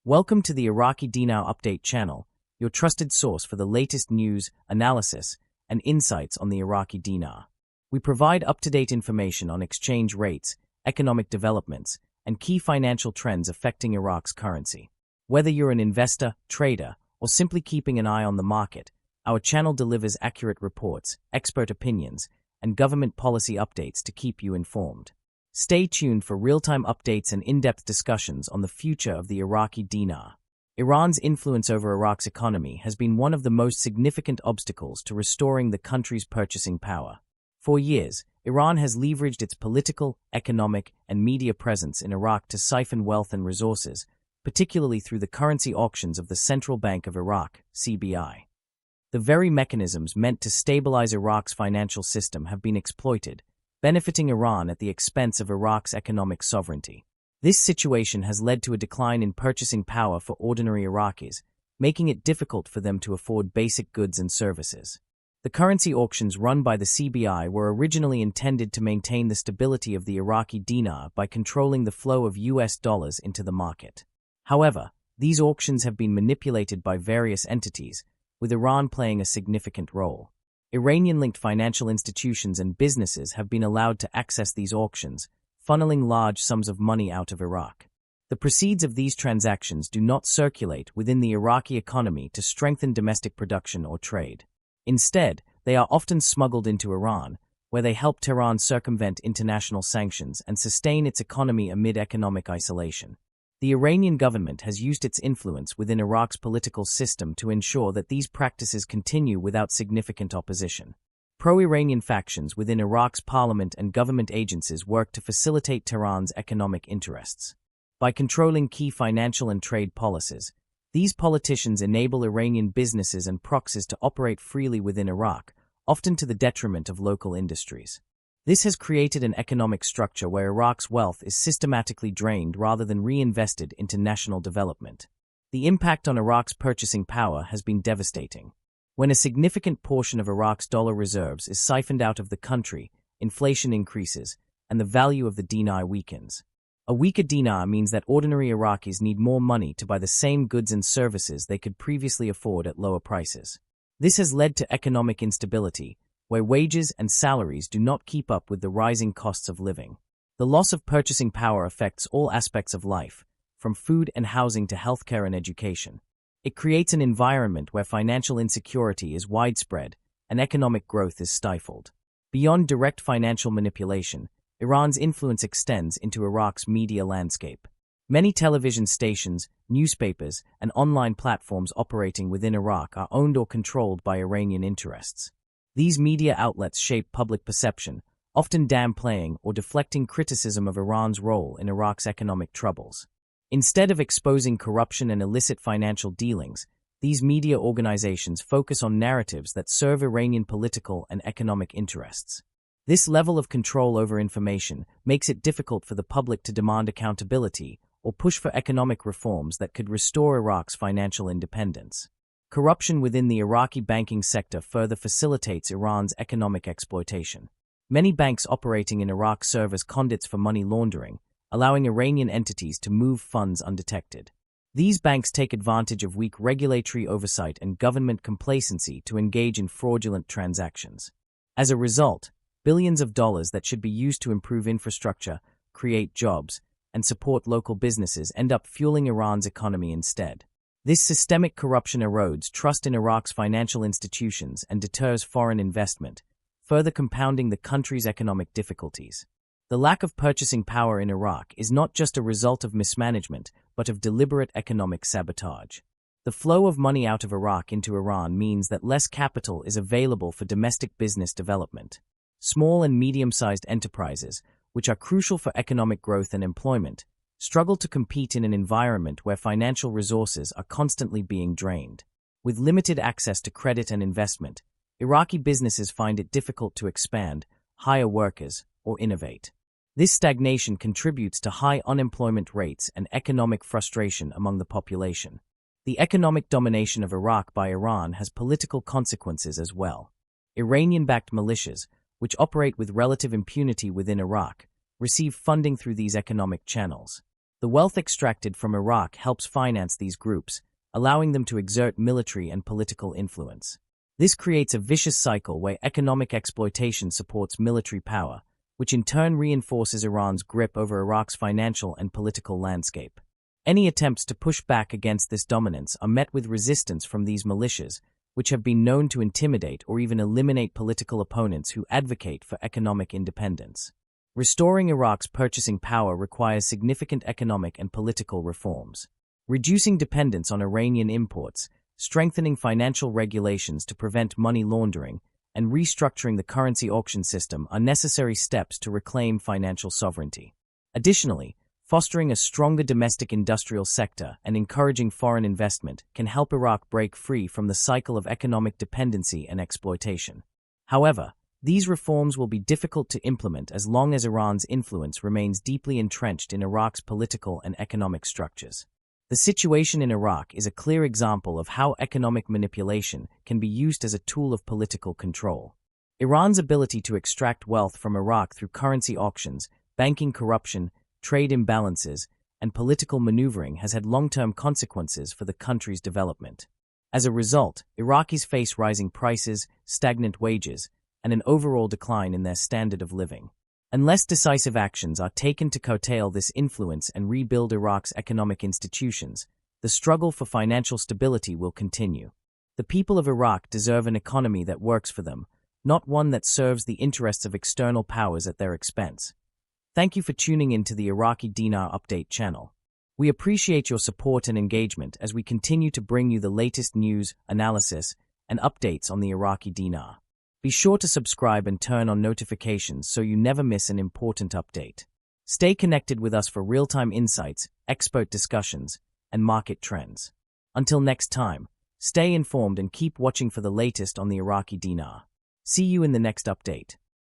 Welcome to the Iraqi Dinar Update channel, your trusted source for the latest news, analysis, and insights on the Iraqi dinar. We provide up-to-date information on exchange rates, economic developments, and key financial trends affecting Iraq's currency. Whether you're an investor, trader, or simply keeping an eye on the market, our channel delivers accurate reports, expert opinions, and government policy updates to keep you informed. Stay tuned for real-time updates and in-depth discussions on the future of the Iraqi dinar. Iran's influence over Iraq's economy has been one of the most significant obstacles to restoring the country's purchasing power. For years, Iran has leveraged its political, economic, and media presence in Iraq to siphon wealth and resources, particularly through the currency auctions of the Central Bank of Iraq, CBI. The very mechanisms meant to stabilize Iraq's financial system have been exploited, benefiting Iran at the expense of Iraq's economic sovereignty. This situation has led to a decline in purchasing power for ordinary Iraqis, making it difficult for them to afford basic goods and services. The currency auctions run by the CBI were originally intended to maintain the stability of the Iraqi dinar by controlling the flow of US dollars into the market. However, these auctions have been manipulated by various entities, with Iran playing a significant role. Iranian-linked financial institutions and businesses have been allowed to access these auctions, funneling large sums of money out of Iraq. The proceeds of these transactions do not circulate within the Iraqi economy to strengthen domestic production or trade. Instead, they are often smuggled into Iran, where they help Tehran circumvent international sanctions and sustain its economy amid economic isolation. The Iranian government has used its influence within Iraq's political system to ensure that these practices continue without significant opposition. Pro-Iranian factions within Iraq's parliament and government agencies work to facilitate Tehran's economic interests. By controlling key financial and trade policies, these politicians enable Iranian businesses and proxies to operate freely within Iraq, often to the detriment of local industries. This has created an economic structure where Iraq's wealth is systematically drained rather than reinvested into national development. The impact on Iraq's purchasing power has been devastating. When a significant portion of Iraq's dollar reserves is siphoned out of the country, inflation increases, and the value of the dinar weakens. A weaker dinar means that ordinary Iraqis need more money to buy the same goods and services they could previously afford at lower prices. This has led to economic instability, where wages and salaries do not keep up with the rising costs of living. The loss of purchasing power affects all aspects of life, from food and housing to healthcare and education. It creates an environment where financial insecurity is widespread and economic growth is stifled. Beyond direct financial manipulation, Iran's influence extends into Iraq's media landscape. Many television stations, newspapers, and online platforms operating within Iraq are owned or controlled by Iranian interests. These media outlets shape public perception, often downplaying or deflecting criticism of Iran's role in Iraq's economic troubles. Instead of exposing corruption and illicit financial dealings, these media organizations focus on narratives that serve Iranian political and economic interests. This level of control over information makes it difficult for the public to demand accountability or push for economic reforms that could restore Iraq's financial independence. Corruption within the Iraqi banking sector further facilitates Iran's economic exploitation. Many banks operating in Iraq serve as conduits for money laundering, allowing Iranian entities to move funds undetected. These banks take advantage of weak regulatory oversight and government complacency to engage in fraudulent transactions. As a result, billions of dollars that should be used to improve infrastructure, create jobs, and support local businesses end up fueling Iran's economy instead. This systemic corruption erodes trust in Iraq's financial institutions and deters foreign investment, further compounding the country's economic difficulties. The lack of purchasing power in Iraq is not just a result of mismanagement, but of deliberate economic sabotage. The flow of money out of Iraq into Iran means that less capital is available for domestic business development. Small and medium-sized enterprises, which are crucial for economic growth and employment, struggle to compete in an environment where financial resources are constantly being drained. With limited access to credit and investment, Iraqi businesses find it difficult to expand, hire workers, or innovate. This stagnation contributes to high unemployment rates and economic frustration among the population. The economic domination of Iraq by Iran has political consequences as well. Iranian-backed militias, which operate with relative impunity within Iraq, receive funding through these economic channels. The wealth extracted from Iraq helps finance these groups, allowing them to exert military and political influence. This creates a vicious cycle where economic exploitation supports military power, which in turn reinforces Iran's grip over Iraq's financial and political landscape. Any attempts to push back against this dominance are met with resistance from these militias, which have been known to intimidate or even eliminate political opponents who advocate for economic independence. Restoring Iraq's purchasing power requires significant economic and political reforms. Reducing dependence on Iranian imports, strengthening financial regulations to prevent money laundering, and restructuring the currency auction system are necessary steps to reclaim financial sovereignty. Additionally, fostering a stronger domestic industrial sector and encouraging foreign investment can help Iraq break free from the cycle of economic dependency and exploitation. However, these reforms will be difficult to implement as long as Iran's influence remains deeply entrenched in Iraq's political and economic structures. The situation in Iraq is a clear example of how economic manipulation can be used as a tool of political control. Iran's ability to extract wealth from Iraq through currency auctions, banking corruption, trade imbalances, and political maneuvering has had long-term consequences for the country's development. As a result, Iraqis face rising prices, stagnant wages, and an overall decline in their standard of living. Unless decisive actions are taken to curtail this influence and rebuild Iraq's economic institutions, the struggle for financial stability will continue. The people of Iraq deserve an economy that works for them, not one that serves the interests of external powers at their expense. Thank you for tuning in to the Iraqi Dinar Update channel. We appreciate your support and engagement as we continue to bring you the latest news, analysis, and updates on the Iraqi dinar. Be sure to subscribe and turn on notifications so you never miss an important update. Stay connected with us for real-time insights, expert discussions, and market trends. Until next time, stay informed and keep watching for the latest on the Iraqi dinar. See you in the next update.